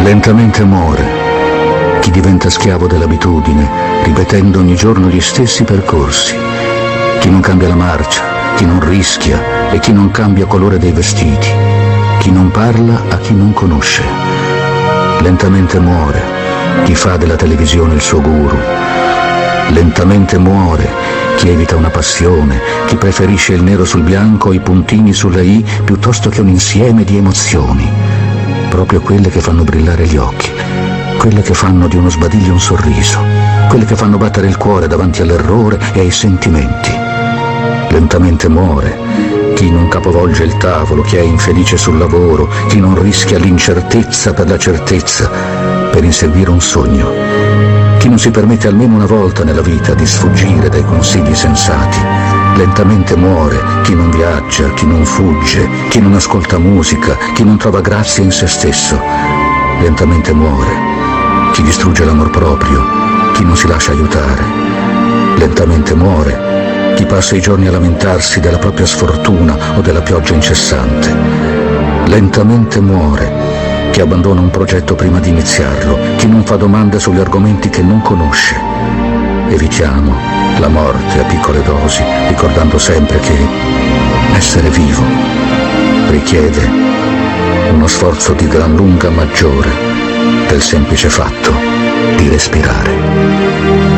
Lentamente muore chi diventa schiavo dell'abitudine, ripetendo ogni giorno gli stessi percorsi. Chi non cambia la marcia, chi non rischia e chi non cambia colore dei vestiti. Chi non parla a chi non conosce. Lentamente muore chi fa della televisione il suo guru. Lentamente muore chi evita una passione, chi preferisce il nero sul bianco o i puntini sulla I piuttosto che un insieme di emozioni, proprio quelle che fanno brillare gli occhi, quelle che fanno di uno sbadiglio un sorriso, quelle che fanno battere il cuore davanti all'errore e ai sentimenti. Lentamente muore chi non capovolge il tavolo, chi è infelice sul lavoro, chi non rischia l'incertezza per la certezza, per inseguire un sogno, chi non si permette almeno una volta nella vita di sfuggire dai consigli sensati. Lentamente muore chi non viaggia, chi non fugge, chi non ascolta musica, chi non trova grazia in se stesso. Lentamente muore chi distrugge l'amor proprio, chi non si lascia aiutare. Lentamente muore chi passa i giorni a lamentarsi della propria sfortuna o della pioggia incessante. Lentamente muore chi abbandona un progetto prima di iniziarlo, chi non fa domande sugli argomenti che non conosce. Evitiamo la morte a piccole dosi, ricordando sempre che essere vivo richiede uno sforzo di gran lunga maggiore del semplice fatto di respirare.